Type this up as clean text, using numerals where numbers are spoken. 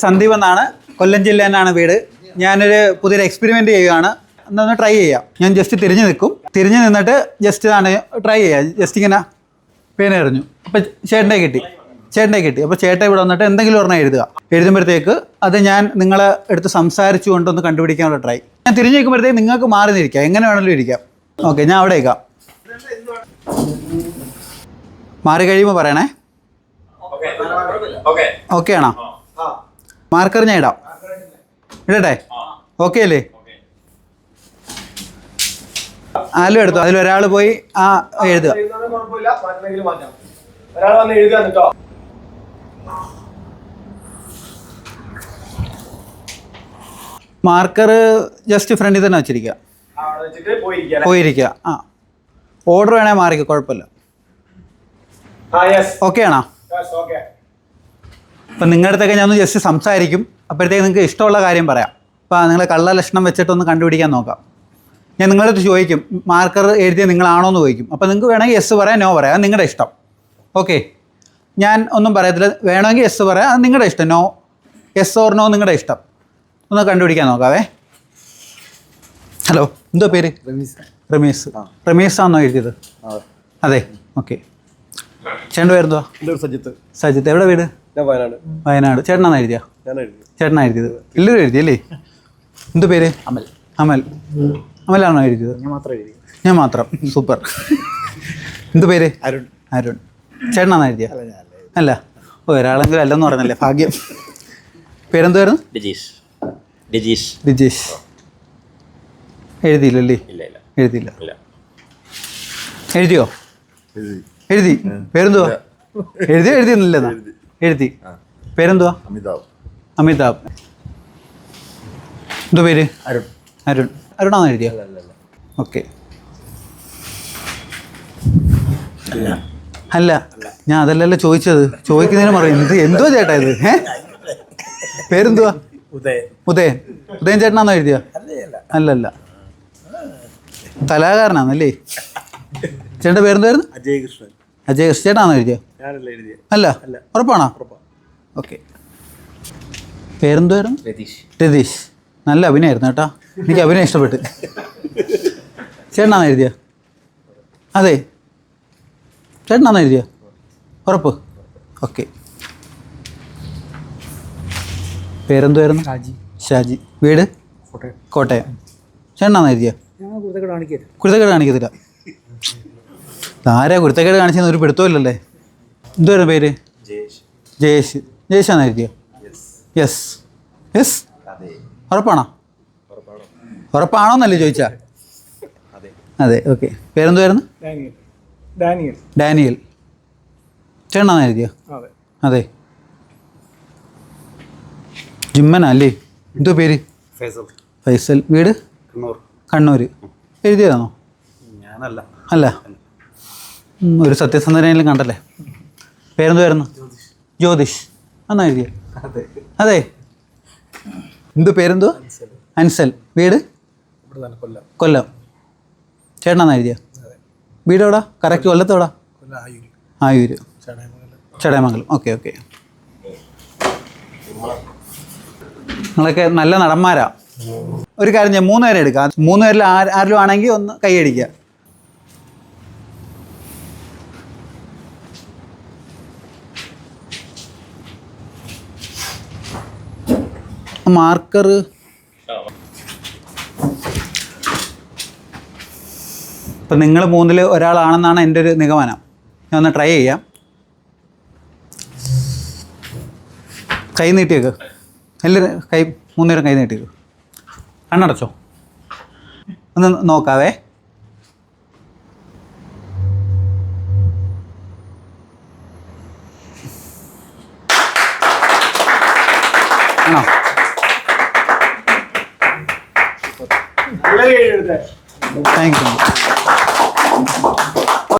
സന്ദീപ് എന്നാണ്, കൊല്ലം ജില്ലയിലാണ് വീട്. ഞാനൊരു പുതിയൊരു എക്സ്പെരിമെൻ്റ് ചെയ്യുകയാണ്. എന്നൊന്ന് ട്രൈ ചെയ്യാം. ഞാൻ ജസ്റ്റ് തിരിഞ്ഞ് നിൽക്കും. തിരിഞ്ഞ് നിന്നിട്ട് ജസ്റ്റ് ഇതാണ് ട്രൈ ചെയ്യാം. ജസ്റ്റ് ഇങ്ങനെ പേന എറിഞ്ഞു. അപ്പോൾ ചേട്ടനെ കിട്ടി. അപ്പോൾ ചേട്ടൻ ഇവിടെ വന്നിട്ട് എന്തെങ്കിലും ഒരെണ്ണം എഴുതുമ്പോഴത്തേക്ക് അത് ഞാൻ നിങ്ങളെ എടുത്ത് സംസാരിച്ചു കൊണ്ടൊന്ന് കണ്ടുപിടിക്കാനുള്ള ട്രൈ. ഞാൻ തിരിഞ്ഞ് നിൽക്കുമ്പോഴത്തേക്ക് നിങ്ങൾക്ക് മാറി നിൽക്കാം, എങ്ങനെ വേണമെങ്കിലും ഇരിക്കാം. ഓക്കെ, ഞാൻ അവിടെ ഇരിക്കാം. മാറി കഴിയുമ്പോൾ പറയണേ. ഓക്കെ ആണോ? മാർക്കർ ഞാൻ ഇടട്ടെ? ഓക്കെ അല്ലേ? ആലും എടുത്തു. അതിലൊരാൾ പോയി എഴുതുക. മാർക്കർ ജസ്റ്റ് ഫ്രണ്ടിൽ തന്നെ വെച്ചിരിക്കുക. പോയിരിക്കുക. ഓർഡർ വേണേൽ മാറിക്കോ, കുഴപ്പമില്ല. ഓക്കെ ആണോ? അപ്പം നിങ്ങളുടെ അടുത്തൊക്കെ ഞാൻ ഒന്ന് ജസ്റ്റ് സംസാരിക്കും. അപ്പോഴത്തേക്ക് നിങ്ങൾക്ക് ഇഷ്ടമുള്ള കാര്യം പറയാം. അപ്പോൾ നിങ്ങൾ കള്ള ലക്ഷണം വെച്ചിട്ടൊന്ന് കണ്ടുപിടിക്കാൻ നോക്കാം. ഞാൻ നിങ്ങളുടെ അടുത്ത് ചോദിക്കും, മാർക്കർ എഴുതിയ നിങ്ങളാണോ എന്ന് ചോദിക്കും. അപ്പോൾ നിങ്ങൾക്ക് വേണമെങ്കിൽ യെസ് പറയാം, നോ പറയാം, അത് നിങ്ങളുടെ ഇഷ്ടം. ഓക്കെ, ഞാൻ ഒന്നും പറയത്തില്ല. വേണമെങ്കിൽ യെസ് പറയാം, അത് നിങ്ങളുടെ ഇഷ്ടം. നോ, യെസ് ഓർ നോ നിങ്ങളുടെ ഇഷ്ടം. ഒന്ന് കണ്ടുപിടിക്കാൻ നോക്കാവേ. ഹലോ, എന്തോ പേര്? റമീസ് ആണോ എഴുതിയത്? അതെ, ഓക്കെ. ചേട്ടൻ്റെ പേരെന്തുവാ? സജിത്ത്. എവിടെ വീട്? വയനാട്. ചേട്ടനാണോ എഴുതിയ? ചേട്ടനാണ് എഴുതിയത്. എല്ലാവരും എഴുതിയല്ലേ? എന്തോ പേര്? അമലാണോ എഴുതിയത്? ഞാൻ മാത്രം. സൂപ്പർ. എന്ത് പേര്? അരുൺ. ചേട്ടനാണോ എഴുതിയ? അല്ല. ഒരാളെങ്കിലും അല്ലെന്ന് പറഞ്ഞല്ലേ, ഭാഗ്യം. പേരെന്തുവായിരുന്നു? ഡിജീഷ്. എഴുതിയില്ലല്ലേ? എഴുതിയില്ല. എഴുതിയോ? എഴുതി. പേരെന്തുവാ? എഴുതിയൊന്നുമില്ലെന്നാ? എഴുതി. പേരെന്തുവാ? അമിതാഭ്. എന്തോ പേര്? അരുണാണോ എഴുതിയ? ഓക്കെ. അല്ല, ഞാൻ അതല്ലല്ലോ ചോദിച്ചത്. ചോദിക്കുന്നതിന് പറയും എന്തോ ചേട്ടാ ഇത്. പേരെന്തുവാ? ഉദയൻ ചേട്ടനാണോ എഴുതിയ? അല്ലല്ല, കലാകാരനാണല്ലേ? ചേട്ടൻ്റെ പേരെന്തായിരുന്നു? അജയ് കൃഷ്ണൻ. ചേട്ടനാണോ എഴുതിയ? അല്ല. ഉറപ്പാണോ? ഓക്കെ. പേരെന്തുവായിരുന്നു? രതീഷ്. നല്ല അഭിനയമായിരുന്നു കേട്ടോ, എനിക്ക് അഭിനയം ഇഷ്ടപ്പെട്ട്. ചേട്ടനാണോ എഴുതിയ? അതെ, ചേട്ടനാണോ എഴുതിയ? ഉറപ്പ്? ഓക്കെ. പേരെന്തുവായിരുന്നു? ഷാജി. വീട്? കോട്ടയം. ചേട്ടനാണോ എഴുതിയ? കുരുത്തക്കേട് കാണിക്കത്തില്ല. ആരാ കുരുത്തക്കേട് കാണിച്ചെന്ന് ഒരു പിടുത്തമില്ലല്ലേ. എന്തുവായിരുന്നു പേര്? ജയേഷാണോ എഴുതിയ? യെസ്. ഉറപ്പാണോന്നല്ലേ ചോദിച്ചാ? അതെ, ഓക്കെ. പേരെന്തുവായിരുന്നു? ഡാനിയൽ. ചേട്ടനാണോ എഴുതിയ? അതെ. ജിമ്മനാ അല്ലേ? എന്തോ പേര്? ഫൈസൽ. വീട്? കണ്ണൂർ. എഴുതിയതാണോ? അല്ല. ഒരു സത്യസന്ധനെങ്കിലും കണ്ടല്ലേ. പേരെന്തുവായിരുന്നു? ജ്യോതിഷ്. ആണോ എഴുതിയ? അതെ. എന്തു പേരെന്തുവാ? അൻസൽ. വീട്? കൊല്ലം. ചേട്ടനാണോ എഴുതിയ? വീട് എവിടാ? കറക്റ്റ് കൊല്ലത്തോടാ? ആയൂര്. ചടയമംഗലം. ഓക്കെ. നിങ്ങളൊക്കെ നല്ല നടന്മാരാ. ഒരു കാര്യം ഞാൻ 3 പേരെ എടുക്കാം. 3 പേരിൽ ആരിലും ആണെങ്കിൽ ഒന്ന് കൈയടിക്കുക. മാർക്കർ ഇപ്പം നിങ്ങൾ 3-ൽ ഒരാളാണെന്നാണ് എൻ്റെ ഒരു നിഗമനം. ഞാൻ ഒന്ന് ട്രൈ ചെയ്യാം. കൈ നീട്ടിയേക്ക്. എല്ലാവരും 3 പേരും കൈ നീട്ടിയേക്ക്. കണ്ണടച്ചോ, ഒന്ന് നോക്കാവേ. ആണോ? Thank you.